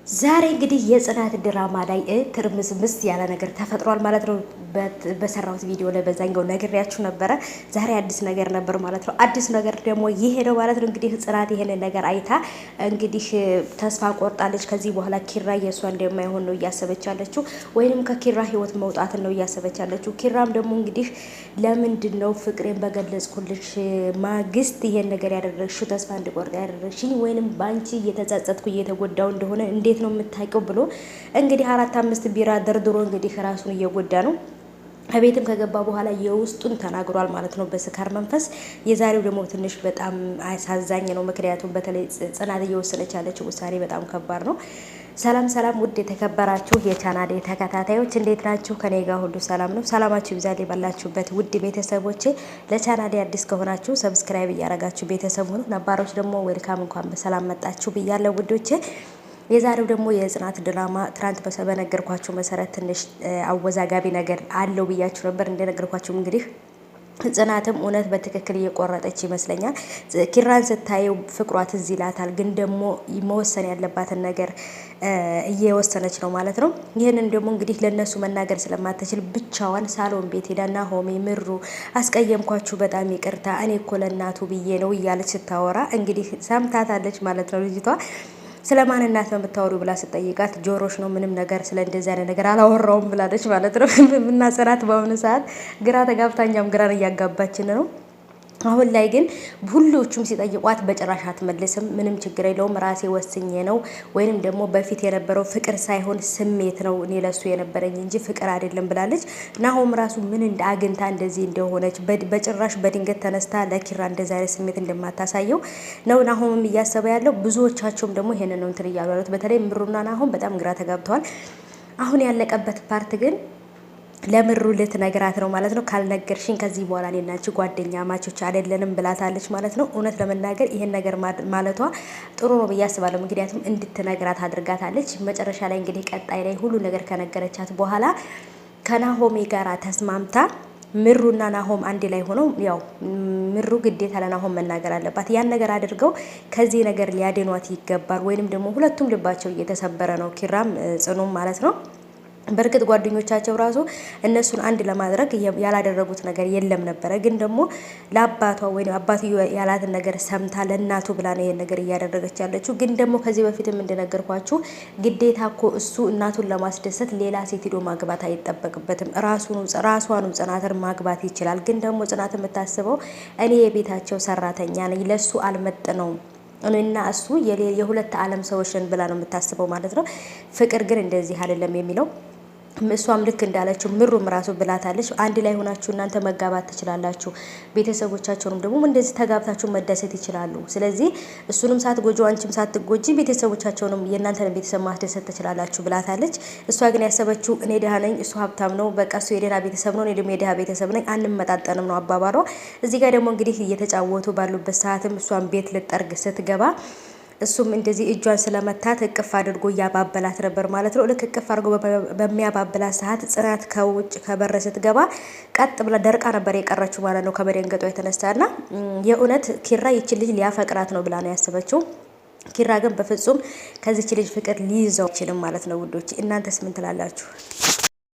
ዛሬ እንግዲህ የጽናት ድራማ ላይ ትርምስምስ ያለ ነገር ተፈጥሯል ማለት ነው። በሰራሁት ቪዲዮ ላይ በዛኛው ነግሬያችሁ ነበረ። ዛሬ አዲስ ነገር ነበር ማለት ነው። አዲስ ነገር ደግሞ ይሄ ነው ማለት ነው። እንግዲህ ጽናት ይሄንን ነገር አይታ እንግዲህ ተስፋ ቆርጣለች። ከዚህ በኋላ ኪራ የእሷ እንደማይሆን ነው እያሰበች ያለችው፣ ወይንም ከኪራ ህይወት መውጣትን ነው እያሰበች ያለችው። ኪራም ደግሞ እንግዲህ ለምንድን ነው ፍቅሬን በገለጽኩልሽ ማግስት ይሄን ነገር ያደረግሽው ተስፋ እንድቆርጥ ያደረግሽኝ፣ ወይንም በአንቺ እየተጸጸትኩ እየተጎዳው እንደሆነ እንዴት ነው የምታውቀው ብሎ እንግዲህ 4-5 ቢራ ደርድሮ እንግዲህ ራሱን እየጎዳ ነው። ከቤትም ከገባ በኋላ የውስጡን ተናግሯል ማለት ነው በስካር መንፈስ። የዛሬው ደግሞ ትንሽ በጣም አሳዛኝ ነው። ምክንያቱም በተለይ ጽናት እየወሰነች ያለችው ውሳኔ በጣም ከባድ ነው። ሰላም ሰላም፣ ውድ የተከበራችሁ የቻናሌ ተከታታዮች እንዴት ናችሁ? ከኔ ጋር ሁሉ ሰላም ነው። ሰላማችሁ ይብዛል ባላችሁበት ውድ ቤተሰቦቼ። ለቻናሌ አዲስ ከሆናችሁ ሰብስክራይብ እያረጋችሁ ቤተሰብ ሁኑ። ነባሮች ደግሞ ዌልካም፣ እንኳን በሰላም መጣችሁ ብያለሁ ውዶቼ። የዛሬው ደግሞ የጽናት ድራማ ትናንት በነገርኳችሁ መሰረት ትንሽ አወዛጋቢ ነገር አለው ብያችሁ ነበር። እንደነገርኳችሁ እንግዲህ ጽናትም እውነት በትክክል እየቆረጠች ይመስለኛል። ኪራን ስታየው ፍቅሯ ትዝ ይላታል፣ ግን ደግሞ መወሰን ያለባትን ነገር እየወሰነች ነው ማለት ነው። ይህንን ደግሞ እንግዲህ ለነሱ መናገር ስለማትችል ብቻዋን ሳሎን ቤት ሄዳና ሆሜ ምሩ አስቀየምኳችሁ፣ በጣም ይቅርታ፣ እኔ እኮ ለእናቱ ብዬ ነው እያለች ስታወራ እንግዲህ ሰምታታለች ማለት ነው ልጅቷ። ስለማን እናት ነው የምታወሩ ብላ ስጠይቃት ጆሮሽ ነው፣ ምንም ነገር ስለ እንደዚህ አይነት ነገር አላወራውም ብላለች ማለት ነው። እና ጽናት በአሁኑ ሰዓት ግራ ተጋብታኛም ግራን እያጋባችን ነው። አሁን ላይ ግን ሁሎቹም ሲጠይቋት በጭራሽ አትመልስም። ምንም ችግር የለውም ራሴ ወስኜ ነው፣ ወይንም ደግሞ በፊት የነበረው ፍቅር ሳይሆን ስሜት ነው እኔ ለሱ የነበረኝ እንጂ ፍቅር አይደለም ብላለች። ናሆም ራሱ ምን አግኝታ እንደዚህ እንደሆነች በጭራሽ በድንገት ተነስታ ለኪራ እንደዚህ አይነት ስሜት እንደማታሳየው ነው ናሆምም እያሰበ ያለው። ብዙዎቻቸውም ደግሞ ይሄንን ነው እንትን እያሉ ያሉት። በተለይ ምሩና ናሆም በጣም ግራ ተጋብተዋል። አሁን ያለቀበት ፓርት ግን ለምሩ ልትነግራት ነው ማለት ነው። ካልነገርሽኝ ከዚህ በኋላ እኔና አንቺ ጓደኛ ማቾች አይደለንም ብላታለች ማለት ነው። እውነት ለመናገር ይሄን ነገር ማለቷ ጥሩ ነው ብዬ አስባለሁ። ምክንያቱም እንድትነግራት አድርጋታለች። መጨረሻ ላይ እንግዲህ ቀጣይ ላይ ሁሉ ነገር ከነገረቻት በኋላ ከናሆሜ ጋራ ተስማምታ ምሩና ናሆም አንድ ላይ ሆነው ያው ምሩ ግዴታ ለናሆም መናገር አለባት። ያን ነገር አድርገው ከዚህ ነገር ሊያድኗት ይገባል። ወይንም ደግሞ ሁለቱም ልባቸው እየተሰበረ ነው፣ ኪራም ጽኑም ማለት ነው። በእርግጥ ጓደኞቻቸው ራሱ እነሱን አንድ ለማድረግ ያላደረጉት ነገር የለም ነበረ። ግን ደግሞ ለአባቷ ወይም አባትዮ ያላትን ነገር ሰምታ ለእናቱ ብላ ነው ይሄን ነገር እያደረገች ያለችው። ግን ደግሞ ከዚህ በፊትም እንደነገርኳችሁ ግዴታ እኮ እሱ እናቱን ለማስደሰት ሌላ ሴት ሄዶ ማግባት አይጠበቅበትም። ራሷኑ ጽናትን ማግባት ይችላል። ግን ደግሞ ጽናት የምታስበው እኔ የቤታቸው ሰራተኛ ነኝ፣ ለሱ አልመጥነውም፣ እኔና እሱ የሁለት ዓለም ሰዎች ነን ብላ ነው የምታስበው ማለት ነው። ፍቅር ግን እንደዚህ አይደለም የሚለው እሷም ልክ እንዳለችው ምሩም ራሱ ብላታለች። አንድ ላይ ሆናችሁ እናንተ መጋባት ትችላላችሁ፣ ቤተሰቦቻቸውንም ደግሞ እንደዚህ ተጋብታችሁ መደሰት ይችላሉ። ስለዚህ እሱንም ሳትጎጂ አንቺም ሳትጎጂ ቤተሰቦቻቸውንም የእናንተን ቤተሰብ ማስደሰት ትችላላችሁ ብላታለች። እሷ ግን ያሰበችው እኔ ደሃ ነኝ፣ እሱ ሀብታም ነው፣ በቃ እሱ የደሃ ቤተሰብ ነው፣ እኔ ደግሞ የደሃ ቤተሰብ ነኝ፣ አንመጣጠንም ነው አባባሏ። እዚህ ጋር ደግሞ እንግዲህ እየተጫወቱ ባሉበት ሰዓትም እሷን ቤት ልጠርግ ስትገባ እሱም እንደዚህ እጇን ስለመታት እቅፍ አድርጎ እያባበላት ነበር ማለት ነው። ልክ እቅፍ አድርጎ በሚያባበላት ሰዓት ጽናት ከውጭ ከበር ስትገባ ቀጥ ብላ ደርቃ ነበር የቀረችው ማለት ነው ከመደንገጧ የተነሳና የእውነት ኪራ ይች ልጅ ሊያፈቅራት ነው ብላ ነው ያሰበችው። ኪራ ግን በፍጹም ከዚች ልጅ ፍቅር ሊይዘው አይችልም ማለት ነው ውዶች። እናንተስ ምን ትላላችሁ?